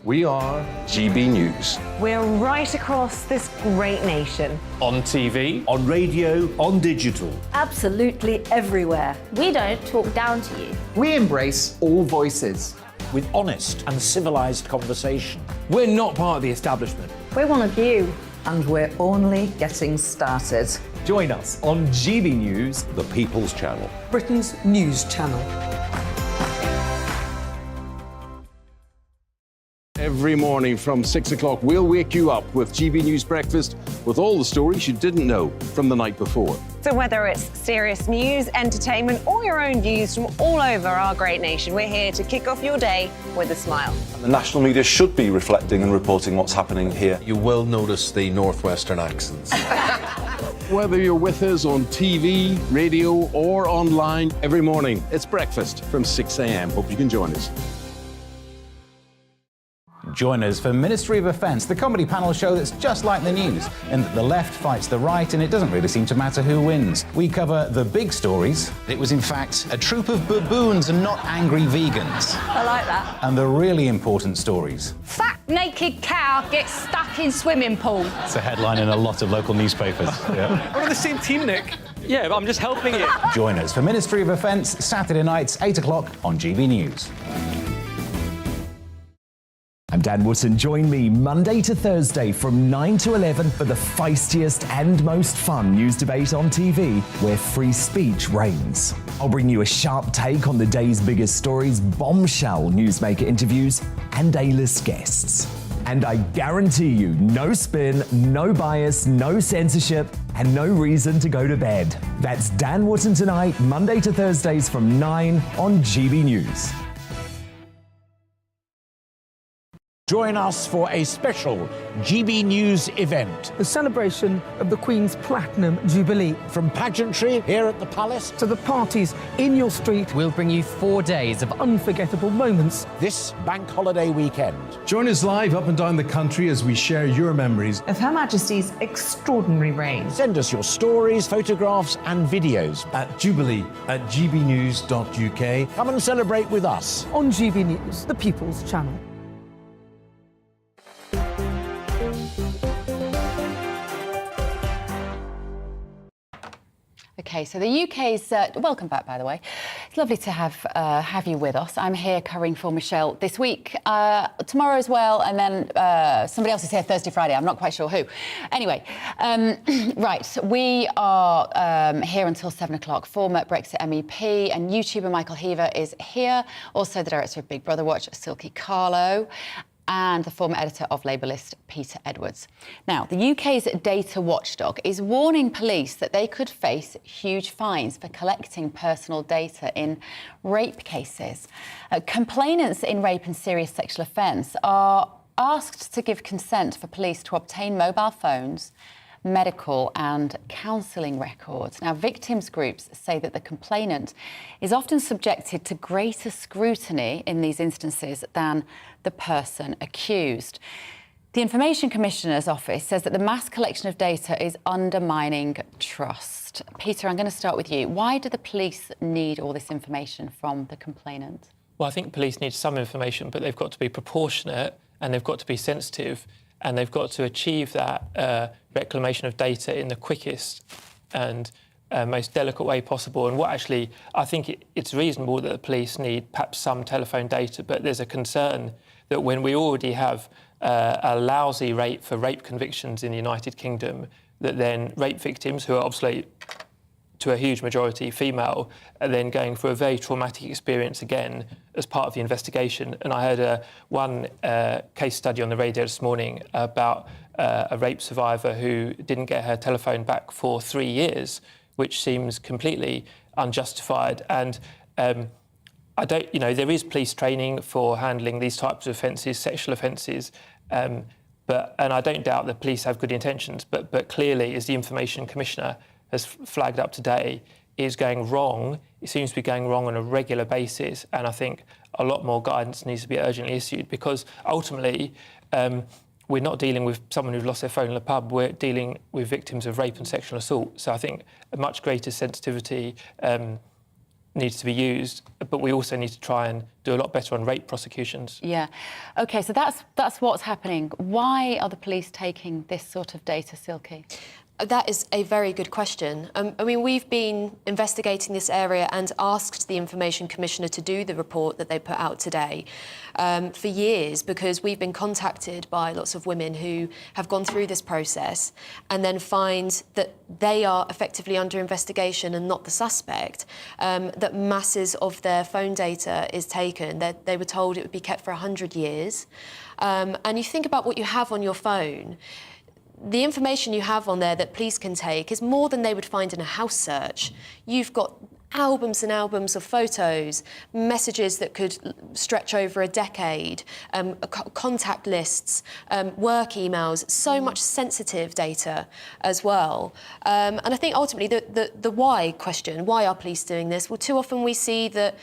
We are GB News. We're right across this great nation. On TV, On radio, on digital. Absolutely everywhere. We don't talk down to you. We embrace all voices. With honest and civilised conversation. we're not part of the establishment. We're one of you. And we're only getting started. Join us on GB News, The People's Channel. Britain's news channel. Every morning from 6 o'clock, we'll wake you up with GB News Breakfast with all the stories you didn't know from the night before. So whether it's serious news, entertainment, or your own views from all over our great nation, we're here to kick off your day with a smile. And the national media should be reflecting and reporting what's happening here. You will notice the northwestern accents. Whether you're with us on TV, radio, or online, every morning, it's breakfast from 6 a.m. Hope you can join us. Join us for Ministry of Offence, the comedy panel show that's just like the news, in that the left fights the right and it doesn't really seem to matter who wins. We cover the big stories. It was in fact a troop of baboons and not angry vegans. I like that. And the really important stories. Fat naked cow gets stuck in swimming pool. It's a headline in a lot of local newspapers. Yeah. We're on the same team, Nick. Yeah, but I'm just helping you. Join us for Ministry of Offence, Saturday nights, 8 o'clock on GB News. I'm Dan Wootton. Join me Monday to Thursday from 9 to 11 for the feistiest and most fun news debate on TV, where free speech reigns. I'll bring you a sharp take on the day's biggest stories, bombshell newsmaker interviews, and A-list guests. And I guarantee you, no spin, no bias, no censorship, and no reason to go to bed. That's Dan Wootton tonight, Monday to Thursdays from 9 on GB News. Join us for a special GB News event. The celebration of the Queen's Platinum Jubilee. From pageantry here at the Palace To the parties in your street. We'll bring you 4 days of Unforgettable moments. this bank holiday weekend. Join us live up and down the country as we share your memories Of Her Majesty's extraordinary reign. Send us your stories, photographs and videos. at jubilee@gbnews.uk. Come and celebrate with us. On GB News, the People's Channel. OK, so the UK's... welcome back, by the way. It's lovely to have you with us. I'm here covering for Michelle this week, tomorrow as well, and then somebody else is here Thursday, Friday. I'm not quite sure who. Anyway, right, we are here until 7 o'clock. Former Brexit MEP and YouTuber Michael Heaver is here. Also the director of Big Brother Watch, Silky Carlo, and the former editor of Labour List, Peter Edwards. Now, the UK's data watchdog is warning police that they could face huge fines for collecting personal data in rape cases. Complainants in rape and serious sexual offence are asked to give consent for police to obtain mobile phones, medical and counselling records. Now, victims groups say that the complainant is often subjected to greater scrutiny in these instances than the person accused. The Information Commissioner's Office says that the mass collection of data is undermining trust. Peter, I'm going to start with you. Why do the police need all this information from the complainant? Well, I think police need some information, but they've got to be proportionate and they've got to be sensitive and they've got to achieve that reclamation of data in the quickest and most delicate way possible. And what actually, I think it's reasonable that the police need perhaps some telephone data, but there's a concern that when we already have a lousy rate for rape convictions in the United Kingdom, that then rape victims, who are obviously, to a huge majority female, and then going through a very traumatic experience again as part of the investigation. And I heard one case study on the radio this morning about a rape survivor who didn't get her telephone back for 3 years, which seems completely unjustified. And I don't, there is police training for handling these types of offences, sexual offences, and I don't doubt that police have good intentions, but clearly, as the Information Commissioner has flagged up today, is going wrong. It seems to be going wrong on a regular basis, and I think a lot more guidance needs to be urgently issued, because ultimately we're not dealing with someone who's lost their phone in a pub, we're dealing with victims of rape and sexual assault. So I think a much greater sensitivity needs to be used, but we also need to try and do a lot better on rape prosecutions. Yeah. OK, so that's what's happening. Why are the police taking this sort of data, Silky? That is a very good question. I mean, we've been investigating this area and asked the Information Commissioner to do the report that they put out today for years, because we've been contacted by lots of women who have gone through this process and then find that they are effectively under investigation and not the suspect, that masses of their phone data is taken, that they were told it would be kept for 100 years. And you think about what you have on your phone. The information you have on there that police can take is more than they would find in a house search. You've got albums and albums of photos, messages that could stretch over a decade, contact lists, work emails, so much sensitive data as well. And I think ultimately the why question, why are police doing this? Well, too often we see that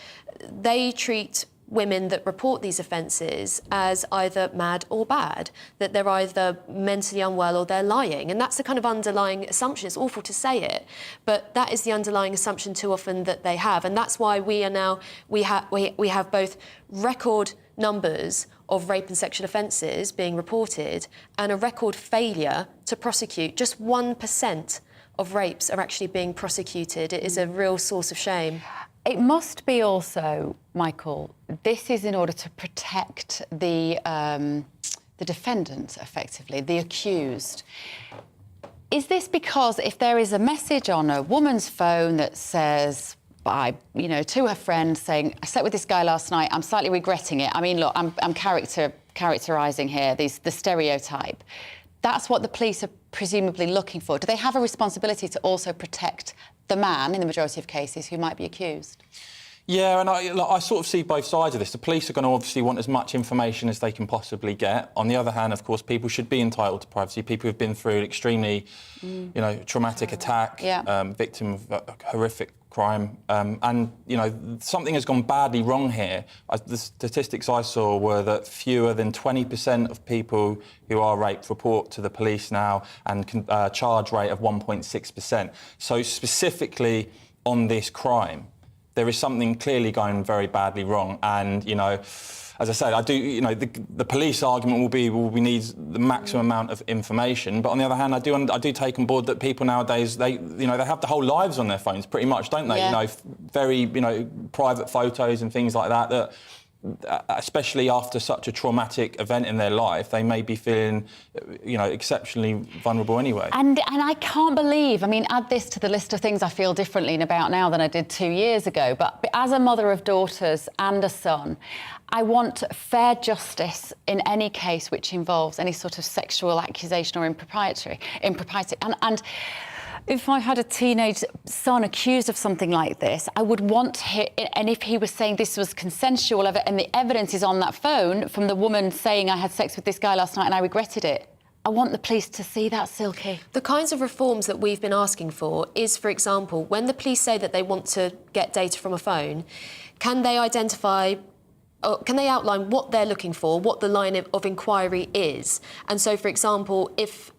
they treat women that report these offences as either mad or bad, that they're either mentally unwell or they're lying. And that's the kind of underlying assumption. It's awful to say it, but that is the underlying assumption too often that they have. And that's why we have both record numbers of rape and sexual offences being reported and a record failure to prosecute. Just 1% of rapes are actually being prosecuted. It is a real source of shame. It must be also, Michael, this is in order to protect the defendant, effectively, the accused. Is this because if there is a message on a woman's phone that says, to her friend saying, I slept with this guy last night, I'm slightly regretting it. I mean, look, I'm characterising here the stereotype. That's what the police are presumably looking for. Do they have a responsibility to also protect the man, in the majority of cases, who might be accused? Yeah, and I sort of see both sides of this. The police are going to obviously want as much information as they can possibly get. On the other hand, of course, people should be entitled to privacy. People who've been through an extremely, traumatic attack, victim of a horrific crime, and something has gone badly wrong here. The statistics I saw were that fewer than 20% of people who are raped report to the police now, and charge rate of 1.6%. So specifically on this crime, there is something clearly going very badly wrong. And as I said, the police argument will be, well, we need the maximum amount of information. But on the other hand, I do take on board that people nowadays, they have the whole lives on their phones, pretty much, don't they? Yeah. Very private photos and things like that. That especially after such a traumatic event in their life, they may be feeling, exceptionally vulnerable anyway. And I can't believe, add this to the list of things I feel differently about now than I did 2 years ago, but as a mother of daughters and a son, I want fair justice in any case which involves any sort of sexual accusation or impropriety. And if I had a teenage son accused of something like this, I would want him, and if he was saying this was consensual, and the evidence is on that phone from the woman saying, I had sex with this guy last night and I regretted it, I want the police to see that, Silky. The kinds of reforms that we've been asking for is, for example, when the police say that they want to get data from a phone, can they identify, or can they outline what they're looking for, what the line of inquiry is? And so, for example, if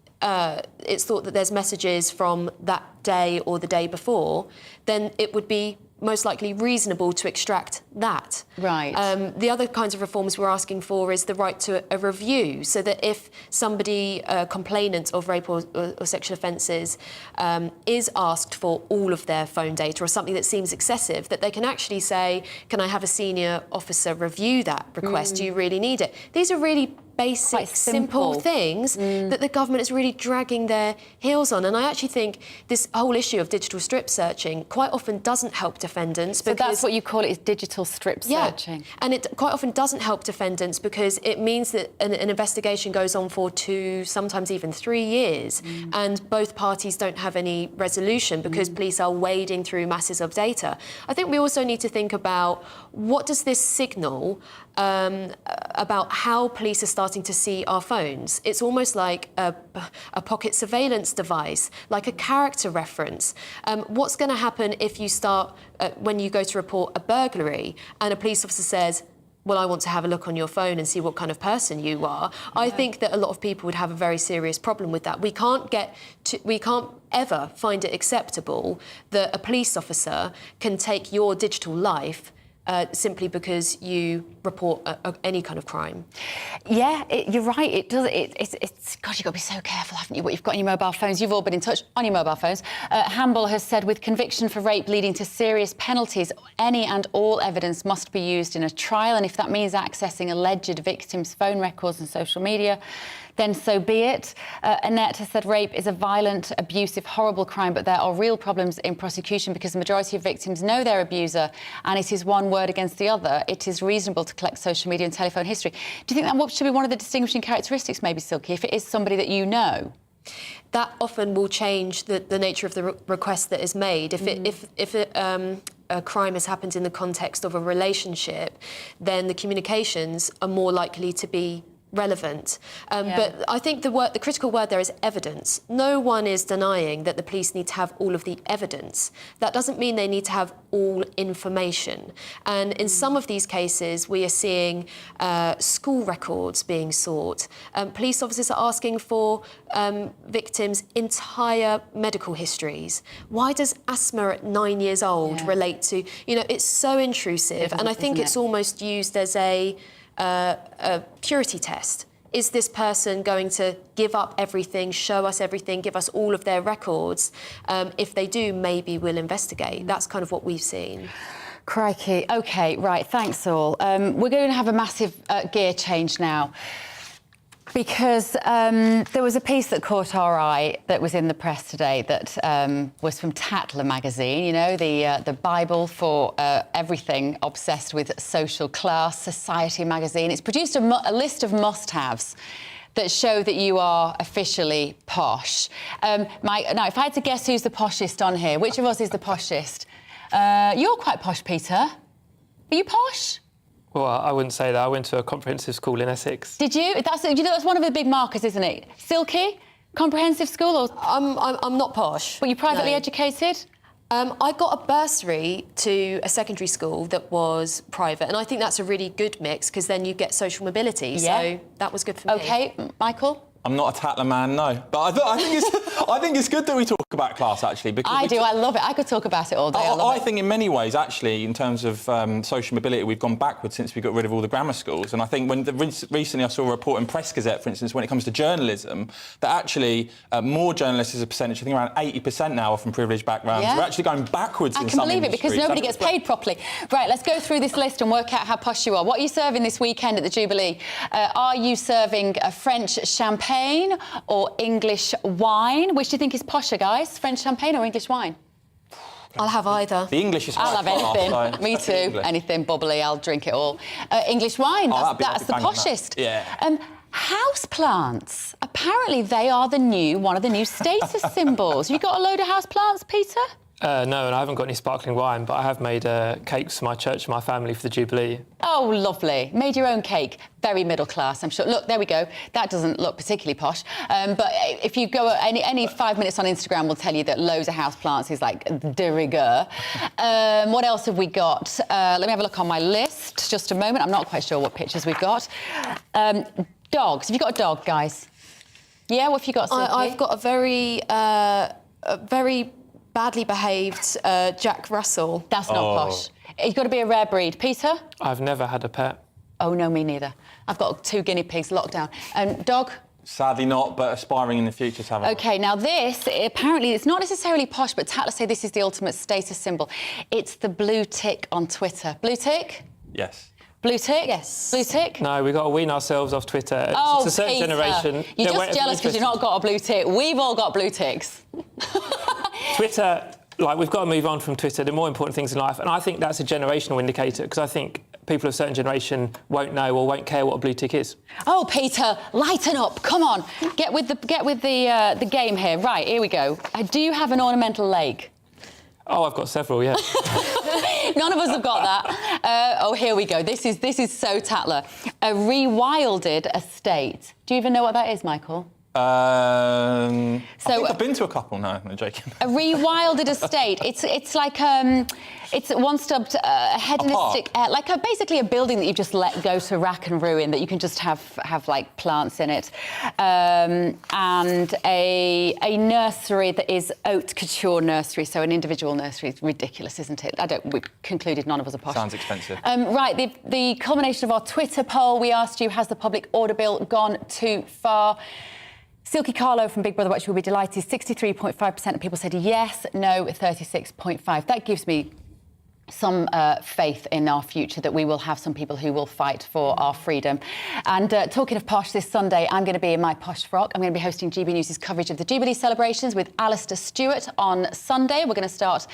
it's thought that there's messages from that day or the day before, then it would be most likely reasonable to extract that. Right. The other kinds of reforms we're asking for is the right to a review, so that if somebody, a complainant of rape or sexual offences, is asked for all of their phone data or something that seems excessive, that they can actually say, can I have a senior officer review that request? Do you really need it? These are really basic, simple things that the government is really dragging their heels on. And I actually think this whole issue of digital strip searching quite often doesn't help defendants. So that's what you call it, is digital strip searching. And it quite often doesn't help defendants because it means that an investigation goes on for 2, sometimes even 3 years, and both parties don't have any resolution because police are wading through masses of data. I think we also need to think about what does this signal about how police are starting to see our phones. It's almost like a pocket surveillance device, like a character reference. What's going to happen if you start, when you go to report a burglary and a police officer says, well, I want to have a look on your phone and see what kind of person you are. I think that a lot of people would have a very serious problem with that. We can't ever find it acceptable that a police officer can take your digital life simply because you report any kind of crime. Yeah, you're right. It does. God, you've got to be so careful, haven't you? What you've got on your mobile phones. You've all been in touch on your mobile phones. Hamble has said, with conviction for rape leading to serious penalties, any and all evidence must be used in a trial, and if that means accessing alleged victims' phone records and social media, then so be it. Annette has said rape is a violent, abusive, horrible crime, but there are real problems in prosecution because the majority of victims know their abuser and it is one word against the other. It is reasonable to collect social media and telephone history. Do you think that should be one of the distinguishing characteristics, maybe, Silky, if it is somebody that you know? That often will change the nature of the request that is made. If a crime has happened in the context of a relationship, then the communications are more likely to be relevant. But I think the critical word there is evidence. No one is denying that the police need to have all of the evidence. That doesn't mean they need to have all information. And in some of these cases, we are seeing school records being sought. Police officers are asking for victims' entire medical histories. Why does asthma at 9 years old relate to... You know, it's so intrusive. And I think it's almost used as a purity test. Is this person going to give up everything, show us everything, give us all of their records? If they do, maybe we'll investigate. That's kind of what we've seen. Crikey. OK, right, thanks all. We're going to have a massive gear change now, because there was a piece that caught our eye that was in the press today that was from Tatler magazine, you know, the Bible for everything obsessed with social class, society magazine. It's produced a list of must-haves that show that you are officially posh. Now, if I had to guess who's the poshest on here, which of us is the poshest? You're quite posh, Peter. Are you posh? Well, I wouldn't say that. I went to a comprehensive school in Essex. Did you? That's one of the big markers, isn't it? Silky, comprehensive school, or I'm not posh. Were you privately educated? I got a bursary to a secondary school that was private, and I think that's a really good mix because then you get social mobility. Yeah. So that was good for me. OK, Michael? I'm not a Tatler man, no. But I think it's good that we talk about class, actually. Because I love it. I could talk about it all day. I think in many ways, actually, in terms of social mobility, we've gone backwards since we got rid of all the grammar schools. And I think recently I saw a report in Press Gazette, for instance, when it comes to journalism, that actually more journalists as a percentage, I think around 80% now are from privileged backgrounds. Yeah. We're actually going backwards in some industries. I can believe it, because nobody gets paid properly. Right, let's go through this list and work out how posh you are. What are you serving this weekend at the Jubilee? Are you serving a French champagne or English wine? Which do you think is posher, guys? French champagne or English wine? I'll have either. The English is I'll have anything. So Me too. Anything bubbly, I'll drink it all. English wine, that's the poshest. Yeah. House plants. Apparently they are one of the new status symbols. Have you got a load of house plants, Peter? No, and I haven't got any sparkling wine, but I have made cakes for my church and my family for the Jubilee. Oh, lovely. Made your own cake. Very middle class, I'm sure. Look, there we go. That doesn't look particularly posh. But if you go any 5 minutes on Instagram will tell you that loads of houseplants is like de rigueur. What else have we got? Let me have a look on my list. Just a moment. I'm not quite sure what pictures we've got. Dogs. Have you got a dog, guys? Yeah, what have you got, Silky? I've got a very badly behaved Jack Russell. That's not posh. You've got to be a rare breed. Peter? I've never had a pet. Oh, no, me neither. I've got 2 guinea pigs locked down. Dog? Sadly not, but aspiring in the future to have a... OK, now this, apparently, it's not necessarily posh, but Tatler say this is the ultimate status symbol. It's the blue tick on Twitter. Blue tick? Yes. Blue tick? Yes. Blue tick? No, we've got to wean ourselves off Twitter. Oh, it's a certain Peter. generation. You're just jealous because you've not got a blue tick. We've all got blue ticks. Twitter, like, we've got to move on from Twitter. There are more important things in life. And I think that's a generational indicator, because I think people of a certain generation won't know or won't care what a blue tick is. Oh, Peter, lighten up. Come on. Get with the game here. Right, here we go. Do you have an ornamental leg? Oh, I've got several, yeah. None of us have got that. Oh, here we go. This is so Tatler. A rewilded estate. Do you even know what that is, Michael? I think I've been to a couple. No, I'm joking. A rewilded estate. It's like it's one stubbed hedonistic, basically a building that you've just let go to rack and ruin, that you can just have like plants in it, and a nursery that is haute couture nursery. So an individual nursery is ridiculous, isn't it? We concluded none of us are posh. Sounds expensive. Right, the culmination of our Twitter poll. We asked you, has the public order bill gone too far? Silky Carlo from Big Brother Watch will be delighted. 63.5% of people said yes, no, 36.5%. That gives me some faith in our future, that we will have some people who will fight for our freedom. And talking of posh, this Sunday I'm going to be in my posh frock. I'm going to be hosting GB News' coverage of the Jubilee celebrations with Alistair Stewart on Sunday. We're going to start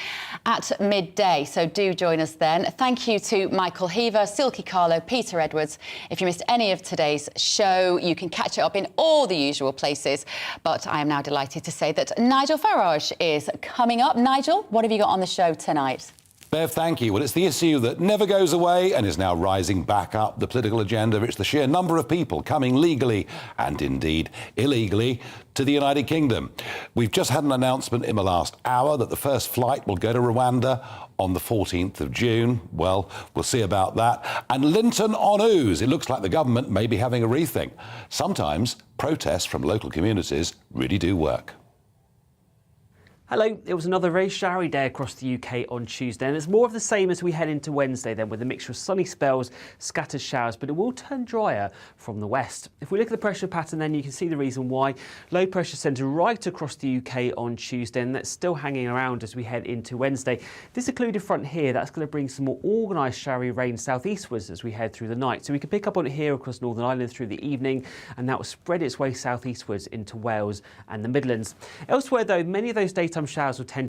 at midday, so do join us then. Thank you to Michael Heaver, Silky Carlo, Peter Edwards. If you missed any of today's show, you can catch it up in all the usual places. But I am now delighted to say that Nigel Farage is coming up. Nigel, what have you got on the show tonight? Bev, thank you. Well, it's the issue that never goes away and is now rising back up the political agenda. It's the sheer number of people coming legally and indeed illegally to the United Kingdom. We've just had an announcement in the last hour that the first flight will go to Rwanda on the 14th of June. Well, we'll see about that. And Linton on Ouse. It looks like the government may be having a rethink. Sometimes protests from local communities really do work. Hello, it was another very showery day across the UK on Tuesday, and it's more of the same as we head into Wednesday then, with a mixture of sunny spells, scattered showers, but it will turn drier from the west. If we look at the pressure pattern then, you can see the reason why. Low pressure centre right across the UK on Tuesday, and that's still hanging around as we head into Wednesday. This occluded front here, that's going to bring some more organised showery rain southeastwards as we head through the night. So we can pick up on it here across Northern Ireland through the evening, and that will spread its way southeastwards into Wales and the Midlands. Elsewhere though, many of those daytime showers will tend